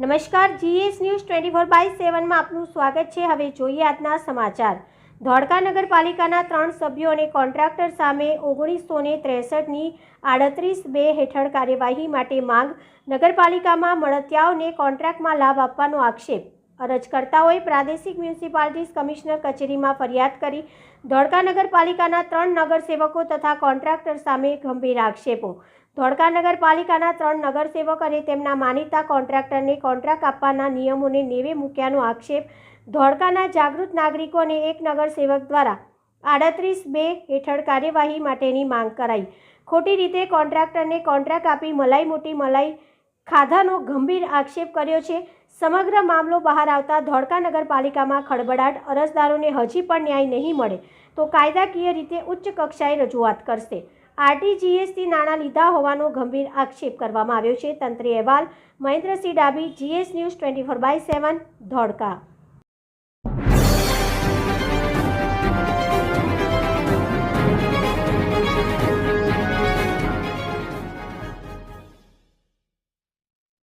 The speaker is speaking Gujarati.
નમસ્કાર, જીએસ ન્યૂઝ 24/7 માં આપનું સ્વાગત છે। હવે જોઈએ આજના સમાચાર। ધોળકા નગરપાલિકાના 3 સભ્યો અને કોન્ટ્રાક્ટર સામે 1963ની 38(2) હેઠળ કાર્યવાહી માટે માંગ। નગરપાલિકામાં મળતિયાઓને કોન્ટ્રાક્ટમાં લાભ આપવાનો આક્ષેપ। અરજકર્તાઓએ પ્રાદેશિક મ્યુનિસિપાલિટી કમિશનર કચેરીમાં ફરિયાદ કરી। ધોળકા નગરપાલિકાના 3 નગરસેવકો તથા કોન્ટ્રાક્ટર સામે ગંભીર આક્ષેપો। ધોળકા નગરપાલિકાના 3 નગરસેવક અને તેમના માનીતા કોન્ટ્રાક્ટરને કોન્ટ્રાક્ટ આપવાના નિયમોને નેવે મૂક્યાનો આક્ષેપ। ધોળકાના જાગૃત નાગરિકો અને એક નગરસેવક દ્વારા 38(2) હેઠળ કાર્યવાહી માટેની માંગ કરાઈ। ખોટી રીતે કોન્ટ્રાક્ટરને કોન્ટ્રાક્ટ આપી મલાઈ મોટી મલાઈ ખાધાનો ગંભીર આક્ષેપ કર્યો છે। સમગ્ર મામલો બહાર આવતા ધોળકા નગરપાલિકામાં ખળબળાટ। અરજદારોને હજી પણ ન્યાય નહીં મળે તો કાયદાકીય રીતે ઉચ્ચ કક્ષાએ રજૂઆત કરશે। આરટીજીએસથી નાણાં લીધા હોવાનો ગંભીર આક્ષેપ કરવામાં આવ્યો છે। તંત્રી અહેવાલ મહેન્દ્રસિંહ ડાભી, જીએસ ન્યૂઝ 24/7, ધોળકા।